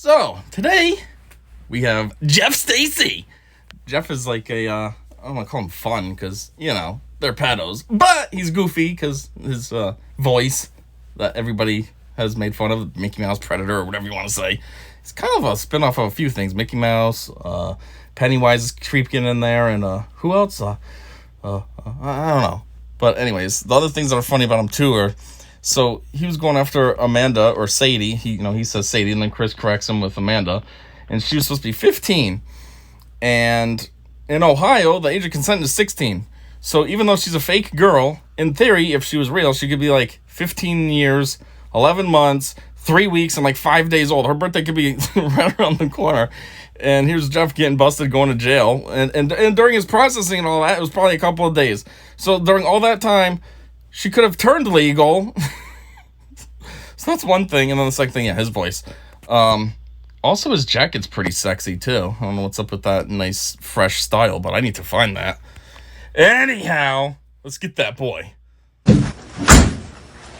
So, today, we have Jeff Stacey. Jeff is like I don't want to call him fun, because, they're pedos. But he's goofy, because his voice that everybody has made fun of, Mickey Mouse, Predator, or whatever you want to say. It's kind of a spin-off of a few things. Mickey Mouse, Pennywise is creeping in there, and who else? I don't know. But anyways, the other things that are funny about him, too, are... So, he was going after Amanda, or Sadie. He says Sadie, and then Chris corrects him with Amanda. And she was supposed to be 15. And in Ohio, the age of consent is 16. So, even though she's a fake girl, in theory, if she was real, she could be, 15 years, 11 months, 3 weeks, and, 5 days old. Her birthday could be right around the corner. And here's Jeff getting busted, going to jail. And during his processing and all that, it was probably a couple of days. So, during all that time... She could have turned legal. So that's one thing. And then the second thing, his voice. Also, his jacket's pretty sexy, too. I don't know what's up with that nice, fresh style, but I need to find that. Anyhow, let's get that boy. I'm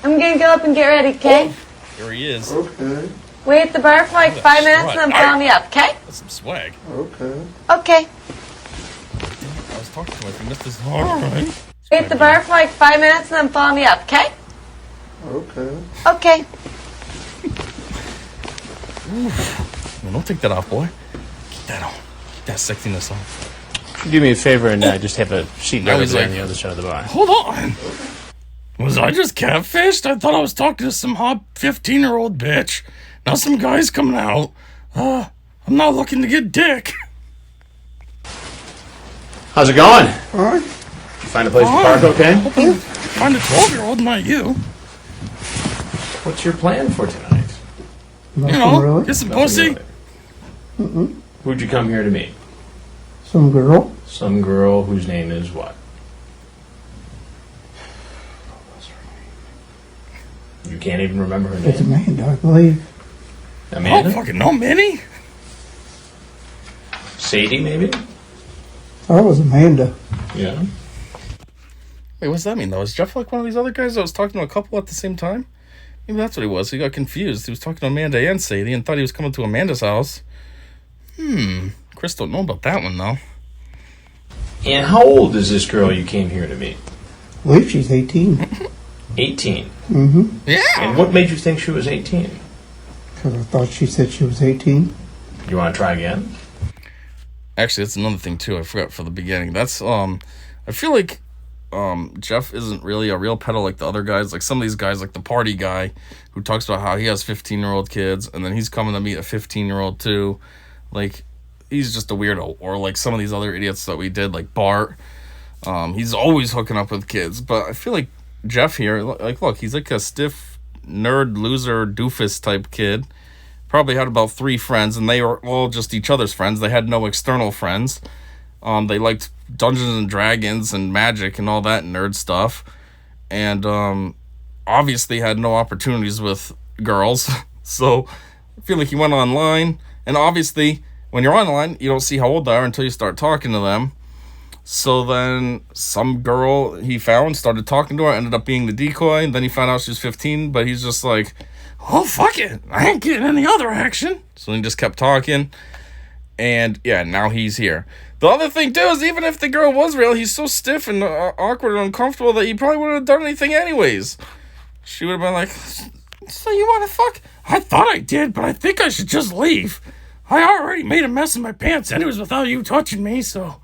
going to go up and get ready, okay? Oh, here he is. Okay. Wait at the bar for 5 minutes and then follow me up, okay? That's some swag. Okay. Okay. I was talking to him. If he missed his... All right. Wait at the bar for 5 minutes and then follow me up, okay? Okay. Okay. Don't take that off, boy. Keep that on. Keep that sexiness on. Do me a favor and just have a sheet Now over he's there like, on the other side of the bar. Hold on. Was I just catfished? I thought I was talking to some hot 15-year-old bitch. Now some guy's coming out. I'm not looking to get dick. How's it going? All right. Did you find a place to park okay? Find a 12-year-old, not you. What's your plan for tonight? Nothing really. Get some pussy. Really. Who'd you come here to meet? Some girl. Some girl whose name is what? You can't even remember her name? It's Amanda, I believe. Amanda? Oh, fucking no, Minnie. Sadie, maybe? That was Amanda. Yeah. Wait, what's that mean, though? Is Jeff like one of these other guys that was talking to a couple at the same time? Maybe that's what he was. He got confused. He was talking to Amanda and Sadie and thought he was coming to Amanda's house. Chris don't know about that one, though. And how old is this girl you came here to meet? I believe she's 18. 18. Mm-hmm. Yeah. And what made you think she was 18? Because I thought she said she was 18. You want to try again? Actually, that's another thing, too. I forgot for the beginning. That's, I feel like, Jeff isn't really a real pedo like the other guys. Like some of these guys, like the party guy who talks about how he has 15-year-old kids and then he's coming to meet a 15-year-old too. Like, he's just a weirdo. Or like some of these other idiots that we did, like Bart. He's always hooking up with kids. But I feel like Jeff here, like, look, he's like a stiff, nerd, loser, doofus type kid. Probably had about 3 friends, and they were all just each other's friends. They had no external friends. They liked Dungeons and Dragons and magic and all that nerd stuff. And obviously had no opportunities with girls. So I feel like he went online. And obviously, when you're online, you don't see how old they are until you start talking to them. So then some girl he found started talking to her, ended up being the decoy. And then he found out she was 15, but he's just like, oh, fuck it. I ain't getting any other action. So he just kept talking. And yeah, now he's here. The other thing, too, is even if the girl was real, he's so stiff and awkward and uncomfortable that he probably wouldn't have done anything anyways. She would have been like, so you want to fuck? I thought I did, but I think I should just leave. I already made a mess in my pants anyways without you touching me, so...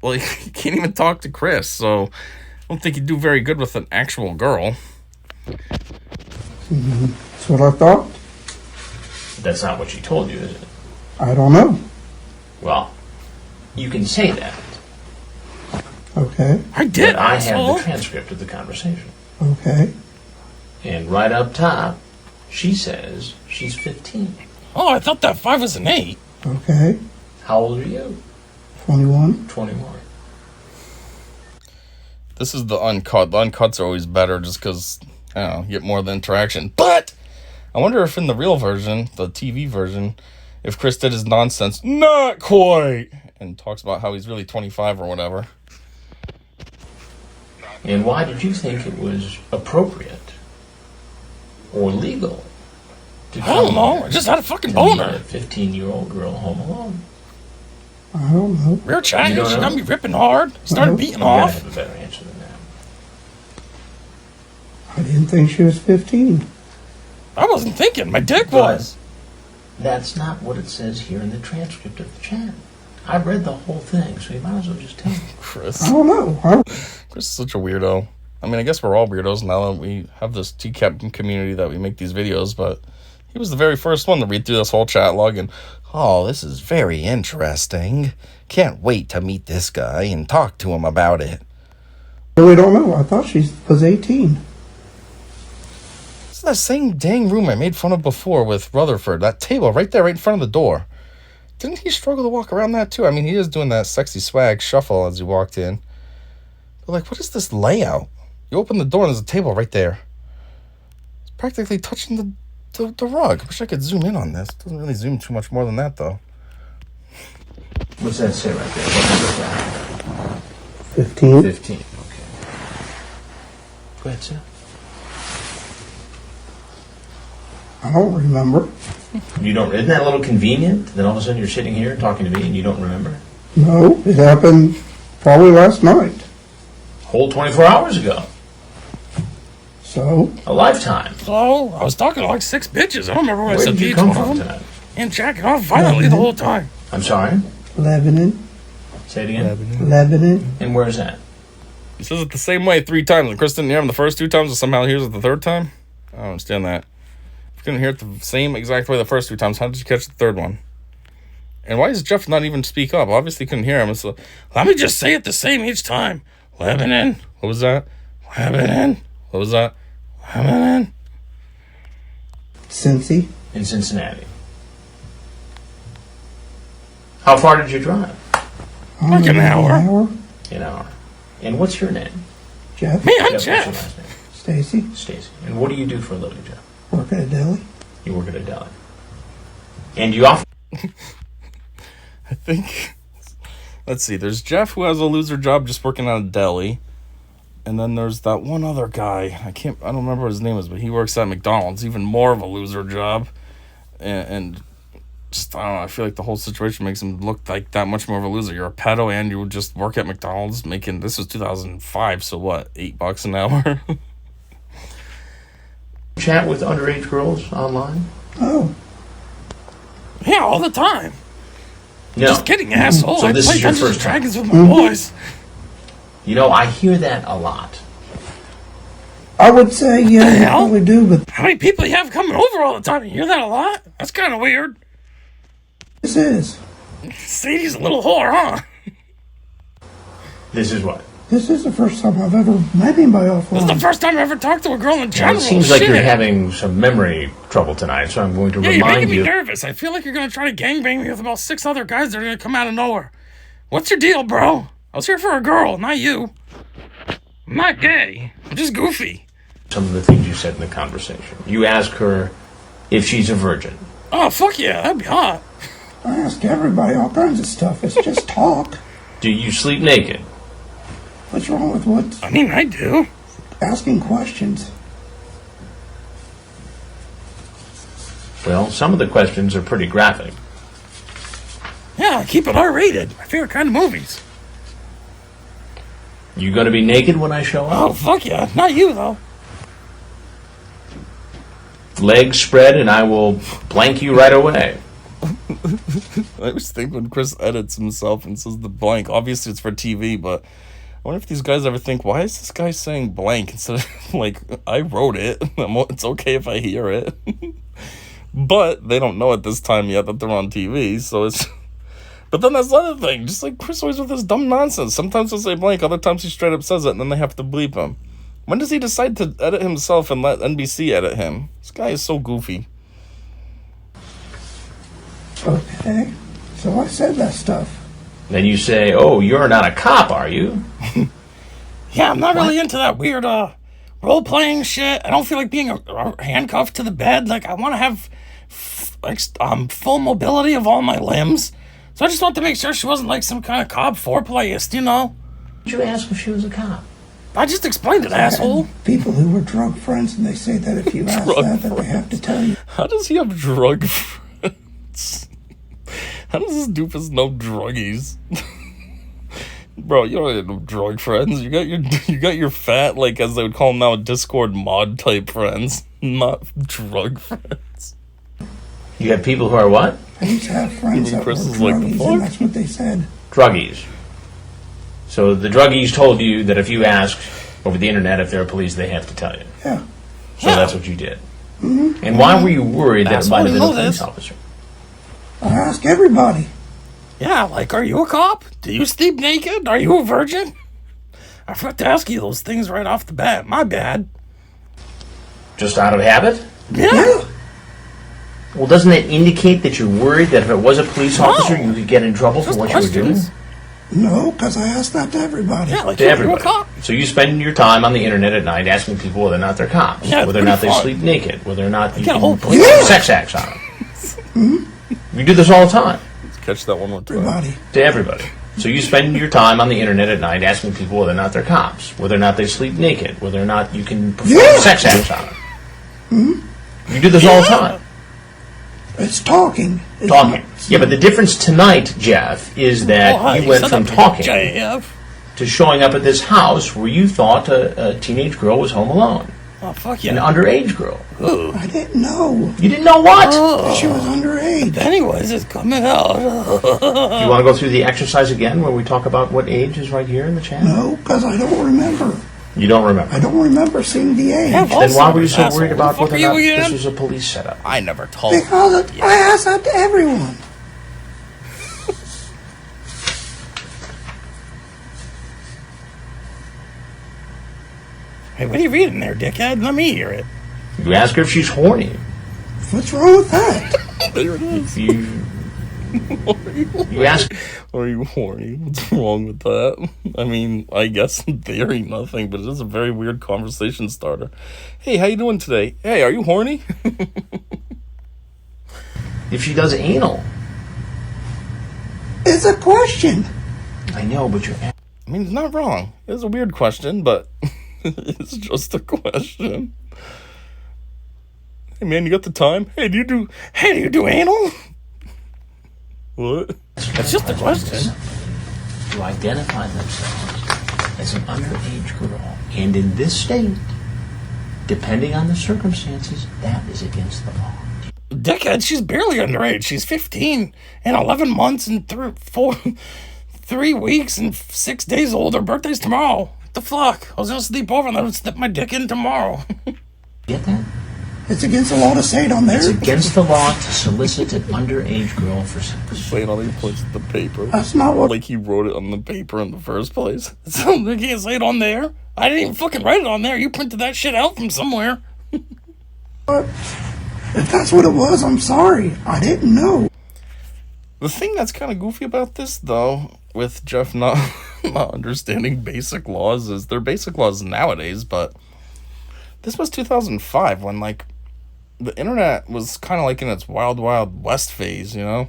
Well, he can't even talk to Chris, so I don't think he'd do very good with an actual girl. That's what I thought. That's not what she told you, is it? I don't know. Well, you can say that. Okay. I did, But I asshole. have the transcript of the conversation. Okay. And right up top, she says she's 15. Oh, I thought that 5 was an 8. Okay. How old are you? 21. 21. This is the uncut. The uncuts are always better just because, I don't know, you get more of the interaction. But I wonder if in the real version, the TV version, if Chris did his nonsense, not quite, and talks about how he's really 25 or whatever. And why did you think it was appropriate or legal to I don't come know. here I just had a fucking to meet boner. a 15-year-old girl home alone? I don't know. We were chatting. You don't She know? got me ripping hard. Started beating You gotta off. have a better answer than that. I didn't think she was 15. I wasn't thinking. My dick But was. that's not what it says here in the transcript of the chat. I read the whole thing, so you might as well just tell me. Chris. I don't know. Chris is such a weirdo. I mean, I guess we're all weirdos now that we have this TCAP community that we make these videos, but he was the very first one to read through this whole chat log and, Oh, this is very interesting. Can't wait to meet this guy and talk to him about it. I really don't know. I thought she was 18. it's that same dang room I made fun of before with Rutherford. That table right there, right in front of the door. Didn't he struggle to walk around that too? I mean, he is doing that sexy swag shuffle as he walked in. But like, what is this layout? You open the door and there's a table right there. It's practically touching the rug. I wish I could zoom in on this. Doesn't really zoom too much more than that though. What's that say right there? What number is that? 15. 15. Okay. Go ahead, sir. I don't remember. You don't. Isn't that a little convenient that all of a sudden you're sitting here talking to me and you don't remember? No, it happened probably last night. Whole 24 hours ago. So, A lifetime. So, I was talking to like 6 bitches. I don't remember what I Where said did to you each come one of from them. tonight? And jacking off violently the whole time. I'm sorry. Lebanon. Say it again. Lebanon. And where's that? He says it the same way 3 times. And Chris didn't hear him the first 2 times, and somehow he hears it the 3rd time. I don't understand that. If you couldn't hear it the same exact way the first 2 times, how did you catch the 3rd one? And why does Jeff not even speak up? Obviously he couldn't hear him. So, let me just say it the same each time. Lebanon. What was that? Lebanon. What was that? Lebanon. Cincy. In Cincinnati. How far did you drive? Like an hour. An hour. And what's your name? Jeff. Me, I'm What's your Jeff. last name? Stacy. Stacy. And what do you do for a living, Jeff? Work at a deli. You work at a deli. And you offer I think. Let's see. There's Jeff, who has a loser job just working at a deli. And then there's that one other guy. I don't remember what his name is, but he works at McDonald's. Even more of a loser job. And just, I don't know. I feel like the whole situation makes him look like that much more of a loser. You're a pedo and you just work at McDonald's making, this was 2005, so what, $8 an hour? chat with underage girls online? Oh, Yeah, all the time. No. Just kidding, asshole. So I this play is your Dungeons first and time? Dragons with my boys. You know, I hear that a lot. I would say, yeah, you hell? probably do, but How many people you have coming over all the time? You hear that a lot? That's kind of weird. this is. Sadie's a little whore, huh? This is what? This is the first time I've ever met anybody This is the offline. first time I ever talked to a girl in Well, general. it seems like Shit. you're having some memory trouble tonight, so I'm going to Yeah, you're remind making me you. nervous. I feel like you're gonna try to gangbang me with about 6 other guys that are gonna come out of nowhere. What's your deal, bro? I was here for a girl, not you. I'm not gay. I'm just goofy. Some of the things you said in the conversation. You ask her if she's a virgin. Oh, fuck yeah, that'd be hot. I ask everybody all kinds of stuff. It's just talk. Do you sleep naked? What's wrong with what? I mean, I do. Asking questions. Well, some of the questions are pretty graphic. Yeah, keep it R-rated. My favorite kind of movies. You gonna be naked when I show up? Oh, fuck yeah. Not you, though. Legs spread and I will blank you right away. I always think when Chris edits himself and says the blank, obviously it's for TV, but I wonder if these guys ever think, why is this guy saying blank instead of, like, I wrote it. It's okay if I hear it. But they don't know at this time yet that they're on TV, so it's... But then that's the other thing. Just like Chris always with this dumb nonsense. Sometimes he'll say blank, other times he straight up says it, and then they have to bleep him. When does he decide to edit himself and let NBC edit him? This guy is so goofy. Okay. So I said that stuff. Then you say, oh, you're not a cop, are you? Yeah, I'm not really into that weird role-playing shit. I don't feel like being handcuffed to the bed. Like, I want to have full mobility of all my limbs. So I just want to make sure she wasn't like some kind of cop foreplayist, you know? Did you ask if she was a cop? I just explained it, asshole. People who were drug friends, and they say that if you ask that they have to tell you. How does he have drug friends? How does this doofus know druggies? Bro, you don't have no drug friends. You got your fat, like, as they would call them now, Discord mod type friends, not drug friends. You have people who are what? I used to have friends that were Chris is like, druggies, "Fuck?" and that's what they said. Druggies. So the druggies told you that if you ask over the internet if there are police, they have to tell you. Yeah. So that's what you did. Mm-hmm. And why were you worried that it might have been a police officer? I ask everybody. Yeah, like, are you a cop? Do you sleep naked? Are you a virgin? I forgot to ask you those things right off the bat. My bad. Just out of habit? Yeah. Well, doesn't that indicate that you're worried that if it was a police officer, you could get in trouble for what you were doing? No, because I ask that to everybody. Yeah, like, To everybody. a cop? So you spend your time on the internet at night asking people whether or not they're cops, Yeah, whether or not they pretty fun. sleep naked, whether or not you get a can whole put sex acts on them. You do this all the time. Let's catch that one more time. Everybody. To everybody. So you spend your time on the internet at night asking people whether or not they're cops, whether or not they sleep naked, whether or not you can perform sex acts on them. You do this all the time. It's talking. It's Talking. not- Yeah, but the difference tonight, Jeff, is that you went from talking JF. to showing up at this house where you thought a teenage girl was home alone. Oh, fuck An yeah. underage girl. I didn't know. You didn't know what? She was underage. Anyways, it's coming out. Do you want to go through the exercise again where we talk about what age is right here in the chat? No, because I don't remember. You don't remember. I don't remember seeing the age. Yeah, Then why were you so Asshole. worried about Who the fuck whether or are you not again? this was a police setup? I never told. Because I ask that to everyone. Hey, what are you reading there, dickhead? Let me hear it. You ask her if she's horny. What's wrong with that? There it is. You ask. Are you horny? What's wrong with that? I mean, I guess in theory nothing, but it is a very weird conversation starter. Hey, how you doing today? Hey, are you horny? If she does anal. It's a question. I know, but you're. I mean, it's not wrong. It's a weird question, but it's just a question. Hey, man, you got the time? Hey, do you do anal? What? That's just a question. To identify themselves as an underage girl. And in this state, depending on the circumstances, that is against the law. Dickhead, she's barely underage. She's 15 and 11 months and 3 weeks and 6 days old. Her birthday's tomorrow. What the fuck? I was gonna sleep over and then slip my dick in tomorrow. Get that? It's against the law to say it on there. It's against the law to solicit an underage girl for sex. Saying all these points at the paper. That's not what. Like he wrote it on the paper in the first place. So they can't say it on there. I didn't even fucking write it on there. You printed that shit out from somewhere. If that's what it was, I'm sorry. I didn't know. The thing that's kind of goofy about this, though, with Jeff not understanding basic laws, is they're basic laws nowadays, but this was 2005 when, like, the internet was kind of like in its wild, wild west phase, you know?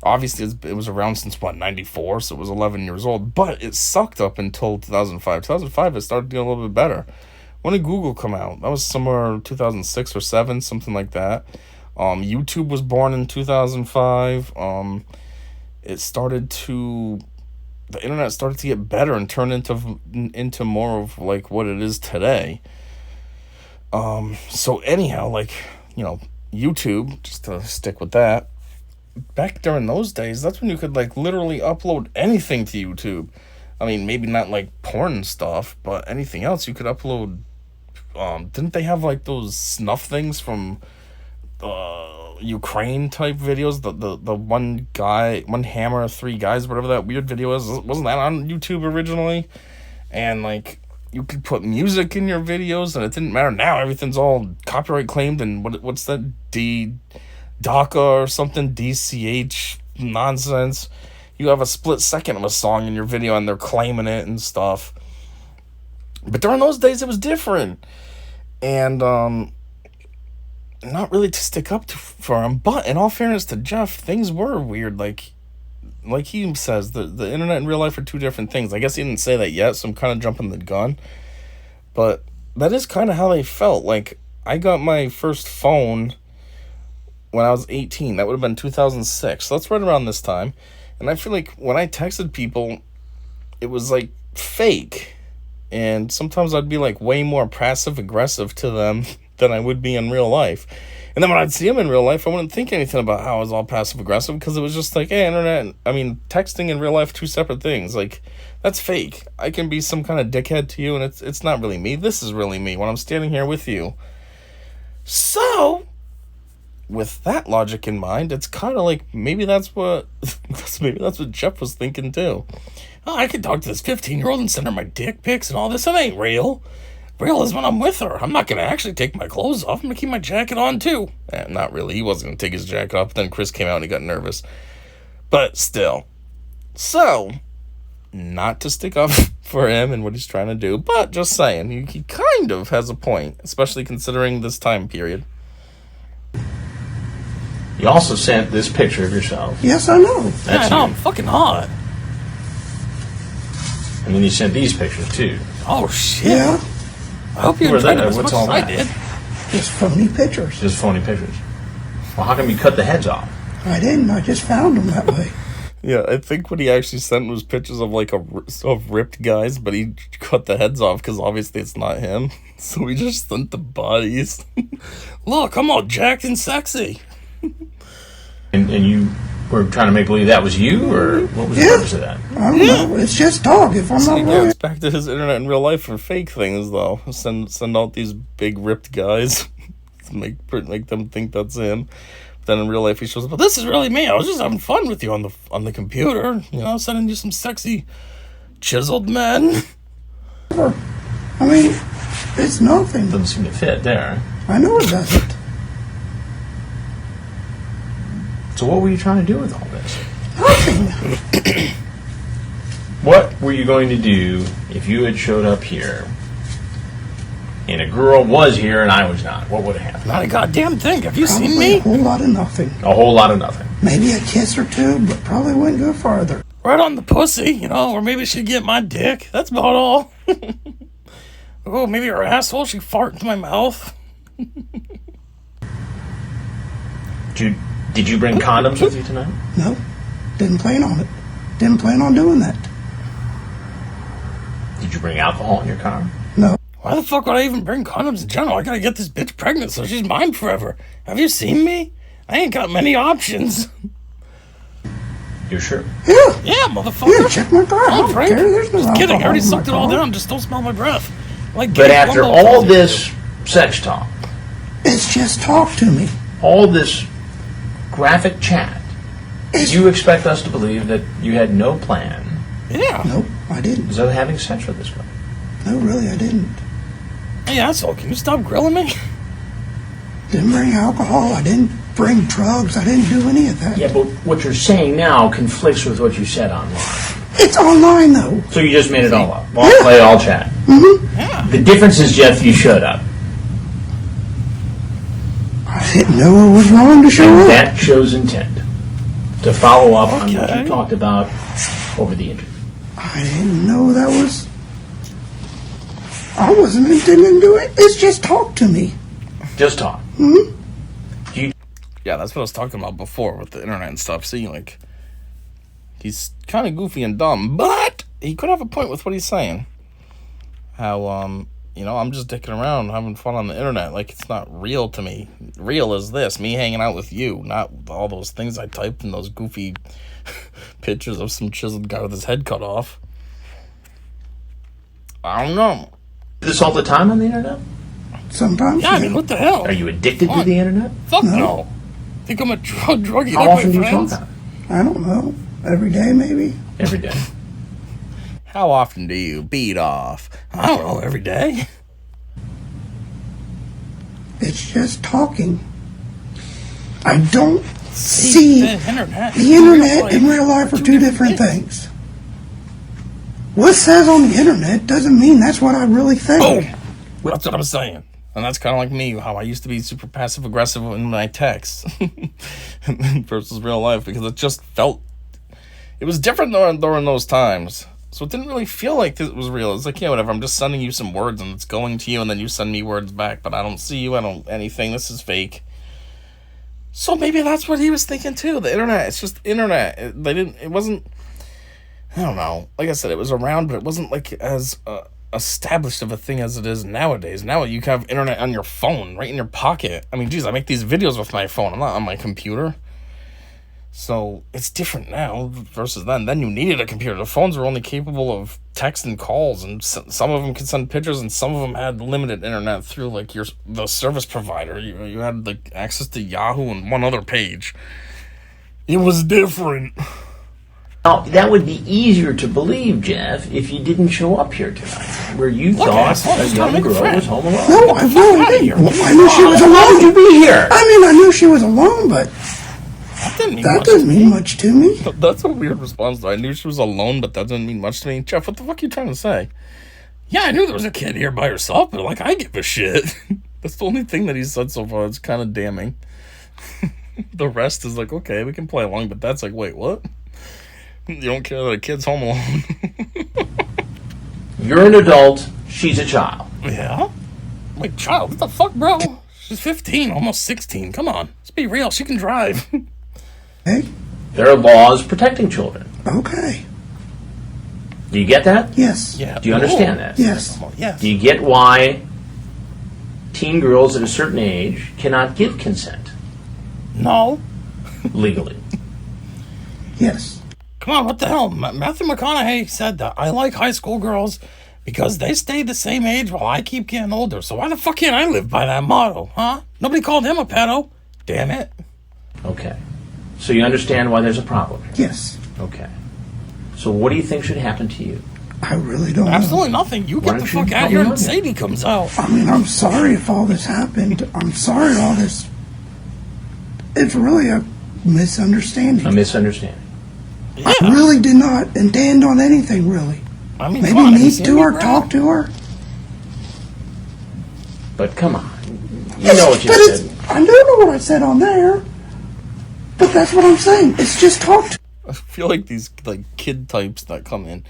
Obviously, it was around since, 94, so it was 11 years old, but it sucked up until 2005. 2005, it started getting a little bit better. When did Google come out? That was somewhere 2006 or 7, something like that. YouTube was born in 2005. The internet started to get better and turn into more of like what it is today. So anyhow, like, you know, YouTube, just to stick with that, back during those days, that's when you could like literally upload anything to YouTube. I mean, maybe not like porn stuff, but anything else you could upload. Didn't they have like those snuff things from Ukraine type videos? The one guy, one hammer, 3 guys, whatever that weird video is. Wasn't that on YouTube originally? And like you could put music in your videos, and it didn't matter. Now everything's all copyright claimed, and what's that DACA or something, DCH nonsense. You have a split second of a song in your video, and they're claiming it and stuff. But during those days, it was different. And, not really to stick up for him, but in all fairness to Jeff, things were weird. Like, like he says, the internet and real life are two different things. I guess he didn't say that yet, so I'm kind of jumping the gun. But that is kind of how they felt. Like, I got my first phone when I was 18. That would have been 2006. So that's right around this time. And I feel like when I texted people, it was like fake. And sometimes I'd be like way more passive aggressive to them than I would be in real life. And then when I'd see them in real life, I wouldn't think anything about how I was all passive aggressive, because it was just like, hey, texting and real life, two separate things. Like, that's fake. I can be some kind of dickhead to you, and it's not really me. This is really me when I'm standing here with you. So, with that logic in mind, it's kind of like maybe that's what Jeff was thinking too. Oh, I can talk to this 15-year-old and send her my dick pics and all this. It ain't real. Real is when I'm with her. I'm not going to actually take my clothes off. I'm going to keep my jacket on, too. Not really. He wasn't going to take his jacket off. But then Chris came out and he got nervous. But still. So, not to stick up for him and what he's trying to do, but just saying, he kind of has a point, especially considering this time period. You also sent this picture of yourself. Yes, I know. That's I'm you. fucking hot. And then you sent these pictures, too. Oh, shit. Yeah, I hope you Where's enjoyed that? them as What's much all as I that? did. just phony pictures. Just phony pictures. Well, how come you cut the heads off? I didn't. I just found them that way. Yeah, I think what he actually sent was pictures of of ripped guys, but he cut the heads off because obviously it's not him. So he just sent the bodies. Look, I'm all jacked and sexy. And you were trying to make believe that was you, or what was the purpose of that? I don't know. It's just talk. If I'm not Yeah, right. it's back to his internet and real life for fake things, though. Send out these big ripped guys, to make them think that's him. But then in real life, he shows up. But this is really me. I was just having fun with you on the computer. You know, sending you some sexy, chiseled men. I mean, it's nothing. Doesn't seem to fit there. I know it doesn't. So what were you trying to do with all this? Nothing. What were you going to do if you had showed up here and a girl was here and I was not? What would have happened? Not a goddamn thing. Have you seen Probably a me? whole lot of nothing. A whole lot of nothing. Maybe a kiss or two, but probably wouldn't go farther. Right on the pussy, you know, or maybe she'd get my dick. That's about all. Oh, maybe her asshole, she'd fart into my mouth. Did you bring condoms with you tonight? No, didn't plan on it. Didn't plan on doing that. Did you bring alcohol in your car? No. Why the fuck would I even bring condoms in general? I gotta get this bitch pregnant so she's mine forever. Have you seen me? I ain't got many options. You're sure? Yeah. Yeah, motherfucker. Yeah, check my car. I I'm don't afraid. care. There's no Just kidding. I alcohol already in my sucked it all car. down. Just don't smell my breath. Like But Gay after Columbo all tells you. this sex talk, It's just talk to me. all this graphic chat, It's, you expect us to believe that you had no plan Yeah. Nope, I didn't. of having sex with this girl? No, really, I didn't. Hey, asshole, can you stop grilling me? Didn't bring alcohol. I didn't bring drugs. I didn't do any of that. Yeah, but what you're saying now conflicts with what you said online. It's online, though. So you just made it all up. All play, all chat. Yeah. The difference is, Jeff, you showed up. I didn't know it was wrong to show And up. that shows intent to follow up on what Okay. you talked about over the interview. I didn't know that was... I wasn't intending to do it. It's just talk to me. Just talk. Yeah, that's what I was talking about before with the internet and stuff. See, like, he's kind of goofy and dumb, but he could have a point with what he's saying. How, you know, I'm just dicking around, having fun on the internet. Like, it's not real to me. Real is this, me hanging out with you, not all those things I typed in those goofy pictures of some chiseled guy with his head cut off. I don't know. This all the time on the internet? Sometimes. Yeah, I mean, what the hell? Are you addicted to Fun. the internet? Fuck no. Think I'm a druggie How like often do my you talk friends? on it? I don't know. Every day, maybe. Every day. How often do you beat off? I don't know, every day. It's just talking. I don't see the internet. the internet and real life are two different things. What says on the internet doesn't mean that's what I really think. Oh, that's what I'm saying. And that's kind of like me, how I used to be super passive aggressive in my texts versus real life, because it just felt, it was different during those times. So it didn't really feel like this was real. It's like, yeah, whatever. I'm just sending you some words and it's going to you, and then you send me words back, but I don't see you. I don't anything. This is fake. So maybe that's what he was thinking too. The internet. It's just internet. It wasn't. I don't know. Like I said, it was around, but it wasn't like as established of a thing as it is nowadays. Now you can have internet on your phone, right in your pocket. I mean, geez, I make these videos with my phone. I'm not on my computer. So it's different now versus then. Then you needed a computer. The phones were only capable of text and calls, and some of them could send pictures, and some of them had limited internet through like the service provider. You had like access to Yahoo and one other page. It was different. Now, that would be easier to believe, Jeff, if you didn't show up here tonight, where you thought a young girl was home alone. No, I really didn't. I knew she was Why would alone. you be here? I mean, I knew she was alone, but That doesn't mean much to me. That's a weird response, though. I knew she was alone, but that doesn't mean much to me. Jeff, what the fuck are you trying to say? Yeah, I knew there was a kid here by herself, but, like, I give a shit. That's the only thing that he said so far. It's kind of damning. The rest is like, okay, we can play along, but that's like, wait, what? You don't care that a kid's home alone? You're an adult. She's a child. Yeah? Like, child? What the fuck, bro? She's 15, almost 16. Come on. Let's be real. She can drive. Hey, There are laws protecting children. okay. Do you get that? Yes. Yeah. Do you understand that? Yes. Yes. Do you get why teen girls at a certain age cannot give consent No. legally? Yes. Come on, what the hell? Matthew McConaughey said that I like high school girls because they stay the same age while I keep getting older. So why the fuck can't I live by that motto, huh? Nobody called him a pedo. Damn it. Okay. So you understand why there's a problem here? Yes. Okay. So what do you think should happen to you? I really don't know. Absolutely nothing. You Why get the don't you fuck out come here on and then? Sadie comes out. I mean, I'm sorry if all this happened. I'm sorry all this. It's really a misunderstanding. A misunderstanding. Yeah. I really did not intend on anything, really. I mean, Maybe come on, have you meet seen to me, her, bro? talk to her. But come on. You know what you But said. I do know what I said on there. But that's what I'm saying. It's just talk to I feel like these like kid types that come in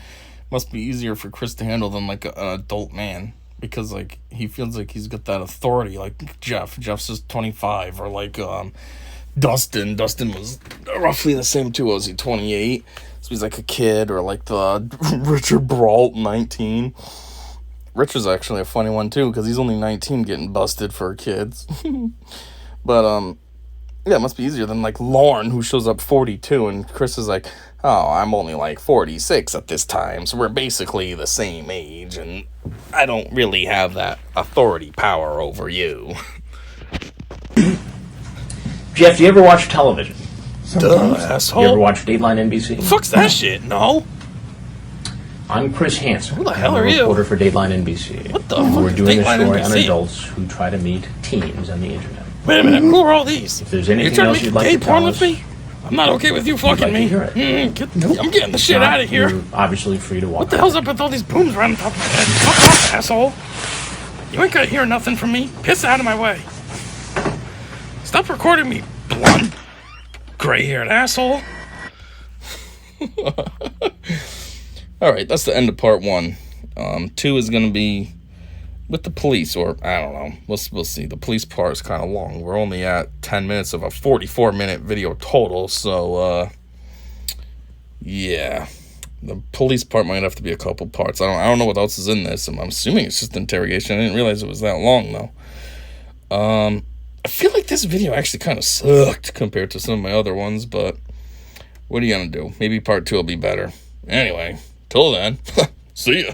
must be easier for Chris to handle than like an adult man, because like he feels like he's got that authority. Like Jeff's just 25, or like Dustin was roughly the same too. Was he 28? So he's like a kid. Or like the Richard Brault, 19. Richard's actually a funny one too, because he's only 19 getting busted for kids. But yeah, it must be easier than like Lauren, who shows up 42, and Chris is like, oh, I'm only like 46 at this time, so we're basically the same age, and I don't really have that authority power over you. Jeff, do you ever watch television? sometimes. Asshole. You ever watch Dateline NBC? Fuck's that shit? No. I'm Chris Hansen. Who the hell I'm are a you? reporter for Dateline NBC. What the And fuck We're is doing a Dateline story on NBC? adults who try to meet teens on the internet. Wait a minute, who are all these? If there's You anything trying else to you'd make like gay to porn tell with us, me? I'm not okay with you fucking like to me. hear it. I'm getting the shit out of here. You're obviously free to walk. What the hell's up with all these booms right on top of my head? Fuck off, asshole. You ain't gonna hear nothing from me. Piss out of my way. Stop recording me, blonde, gray-haired asshole. Alright, that's the end of part 1. 2 is gonna be with the police, or I don't know. We'll see. The police part is kind of long. We're only at 10 minutes of a 44-minute video total, so yeah. The police part might have to be a couple parts. I don't know what else is in this. I'm assuming it's just interrogation. I didn't realize it was that long though. I feel like this video actually kind of sucked compared to some of my other ones, but what are you gonna do? Maybe part 2 will be better. Anyway, till then, see ya.